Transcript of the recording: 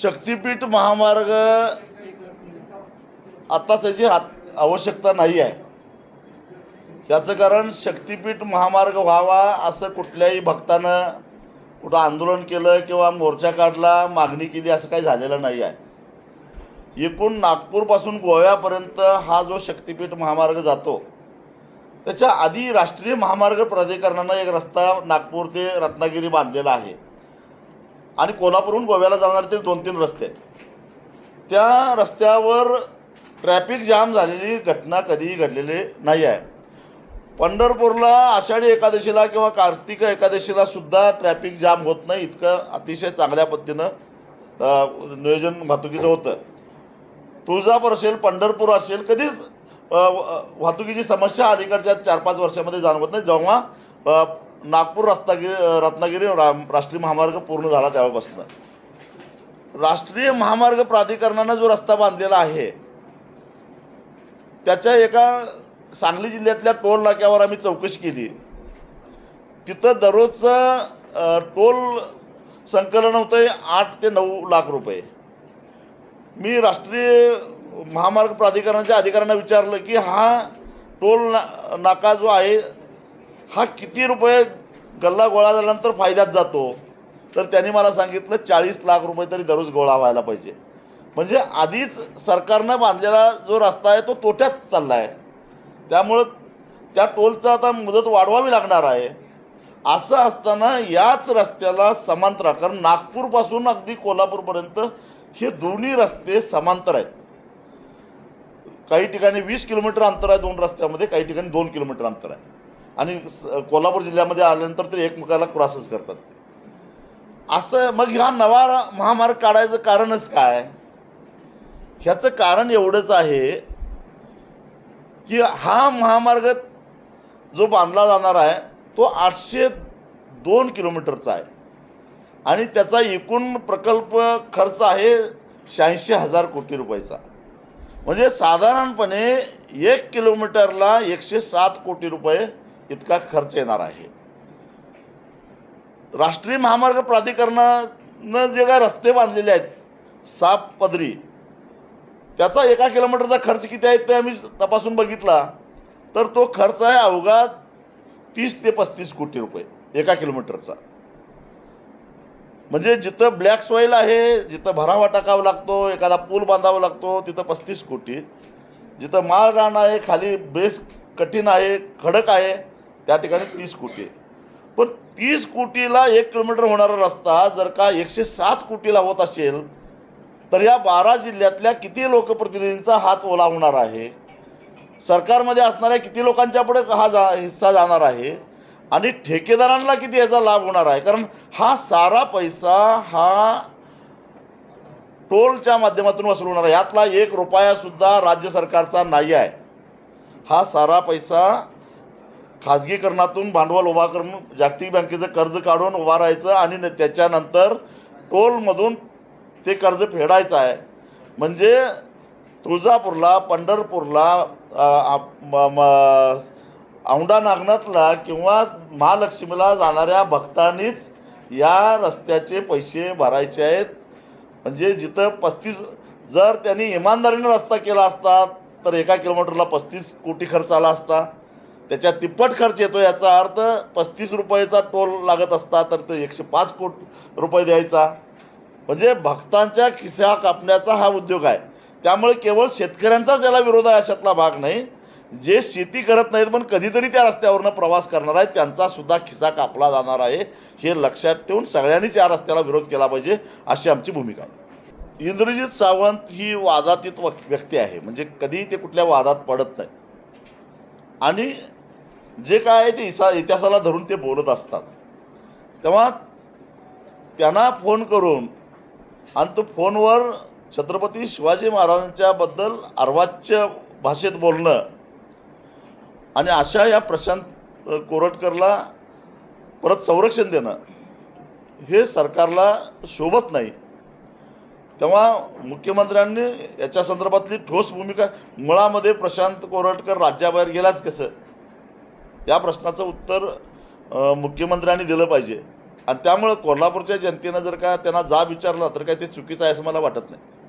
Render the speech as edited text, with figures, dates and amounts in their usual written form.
शक्तीपीठ महामार्ग आता त्याची आवश्यकता नाही आहे। त्याचं कारण शक्तीपीठ महामार्ग व्हावा असं कुठल्याही भक्तानं कुठं आंदोलन केलं किंवा मोर्चा काढला, मागणी केली असं काही झालेलं नाही आहे। एकूण नागपूरपासून गोव्यापर्यंत हा जो शक्तीपीठ महामार्ग जातो त्याच्या आधी राष्ट्रीय महामार्ग प्राधिकरणानं एक रस्ता नागपूर ते रत्नागिरी बांधलेला आहे आणि कोल्हापूरहून गोव्याला जाणारे ते 2-3 रस्ते। त्या रस्त्यावर ट्रॅफिक जाम झालेली घटना कधीही घडलेली नाही आहे। पंढरपूरला आषाढी एकादशीला किंवा कार्तिक एकादशीला सुद्धा ट्रॅफिक जाम होत नाही, इतकं अतिशय चांगल्या पद्धतीनं नियोजन वाहतुकीचं होतं। तुळजापूर असेल, पंढरपूर असेल, कधीच वाहतुकीची समस्या अलीकडच्या 4-5 वर्षामध्ये जाणवत नाही। जेव्हा नागपूर रत्नागिरी राष्ट्रीय महामार्ग पूर्ण झाला त्यावेळेपासून राष्ट्रीय महामार्ग प्राधिकरणानं जो रस्ता बांधलेला आहे त्याच्या एका सांगली जिल्ह्यातल्या टोल नाक्यावर आम्ही चौकशी केली। तिथं दररोजचं टोल संकलन होतं 8 ते 9 लाख रुपये। मी राष्ट्रीय महामार्ग प्राधिकरणाच्या अधिकाऱ्यांना विचारलं की हा टोल नाका जो आहे हा किती रुपये गल्ला गोळा झाल्यानंतर फायद्यात जातो, तर त्यांनी मला सांगितलं 40 लाख रुपये तरी दररोज गोळा व्हायला पाहिजे। म्हणजे आधीच सरकारनं बांधलेला जो रस्ता आहे तो तोट्यात चालला आहे, त्यामुळं त्या टोलचा आता मुदत वाढवावी लागणार आहे। असं असताना याच रस्त्याला समांतर, कारण नागपूरपासून अगदी कोल्हापूरपर्यंत हे दोन्ही रस्ते समांतर आहेत। काही ठिकाणी 20 किलोमीटर अंतर आहे 2 रस्त्यामध्ये, काही ठिकाणी 2 किलोमीटर अंतर आहे आणि कोल्हापूर जिल्ह्यामध्ये आल्यानंतर ते एकमेकाला क्रॉसच करतात। असं मग हा नवा महामार्ग काढायचं कारणच काय? ह्याचं कारण एवढंच आहे की हा महामार्ग जो बांधला जाणार आहे तो 802 किलोमीटरचा आहे आणि त्याचा एकूण प्रकल्प खर्च आहे 86,000 कोटी रुपयाचा। म्हणजे साधारणपणे 1 किलोमीटरला 107 कोटी रुपये इतका खर्च येणार आहे। राष्ट्रीय महामार्ग प्राधिकरणानं जे काय रस्ते बांधलेले आहेत 6 पदरी, त्याचा 1 किलोमीटरचा खर्च किती आहे ते आम्ही तपासून बघितला, तर तो खर्च आहे अवघा 30 ते 35 कोटी रुपये 1 किलोमीटरचा। म्हणजे जिथं ब्लॅक सॉईल आहे, जिथं भरावा टाकावा लागतो, एखादा पूल बांधावा लागतो तिथं 35 कोटी, जिथं माळ रान आहे, खाली बेस कठीण आहे, खडक आहे, त्या ठिकाणी 30 कोटी। पण 30 कोटीला 1 किलोमीटर होणारा रस्ता जर का 107 कोटीला होत असेल तर या 12 जिल्ह्यातल्या किती लोकप्रतिनिधींचा हात ओला होणार आहे, सरकारमध्ये असणाऱ्या किती लोकांच्या पुढे हा हिस्सा जाणार आहे आणि ठेकेदारांना किती याचा लाभ होणार आहे? कारण हा सारा पैसा हा टोलच्या माध्यमातून वसूल होणार आहे। यातला 1 रुपयासुद्धा राज्य सरकारचा नाही आहे। हा सारा पैसा खाजगीकरणातून भांडवल उभा करून जागतिक बँकेचं कर्ज काढून उभा राहायचं आणि त्याच्यानंतर टोलमधून ते कर्ज फेडायचं आहे। म्हणजे तुळजापूरला, पंढरपूरला, औंढा नागनाथला किंवा महालक्ष्मीला जाणाऱ्या भक्तांनीच या रस्त्याचे पैसे भरायचे आहेत। म्हणजे जिथं 35, जर त्यांनी इमानदारीने रस्ता केला असता तर 1 किलोमीटरला 35 कोटी खर्च आला असता, त्याच्या तिप्पट खर्च येतो। याचा अर्थ 35 रुपयाचा टोल लागत असता तर तो 105 कोटी रुपये द्यायचा। म्हणजे भक्तांच्या खिसा कापण्याचा हा उद्योग आहे। त्यामुळे केवळ शेतकऱ्यांचाच याला विरोध आहे अशातला भाग नाही, जे शेती करत नाहीत पण कधीतरी त्या रस्त्यावरनं प्रवास करणार आहेत त्यांचा सुद्धा खिसा कापला जाणार आहे। हे लक्षात ठेवून सगळ्यांनीच या रस्त्याला विरोध केला पाहिजे अशी आमची भूमिका आहे। इंद्रजित सावंत ही वादातीत व्यक्ती आहे, म्हणजे कधीही ते कुठल्या वादात पडत नाही आणि जे काय आहे ते इतिहासाला धरून ते बोलत असतात। तेव्हा त्यांना फोन करून आणि तो फोनवर छत्रपती शिवाजी महाराजांच्याबद्दल अर्वाच्य भाषेत बोलणं आणि अशा या प्रशांत कोरटकरला परत संरक्षण देणं हे सरकारला शोभत नाही। तेव्हा मुख्यमंत्र्यांनी याच्या संदर्भातली ठोस भूमिका, मुळामध्ये प्रशांत कोरटकर राज्याबाहेर गेलाच कसं, या प्रश्नाचं उत्तर मुख्यमंत्र्यांनी दिलं पाहिजे। आणि त्यामुळं कोल्हापूरच्या जनतेनं जर का त्यांना जाब विचारला तर काय ते चुकीचं आहे असं मला वाटत नाही.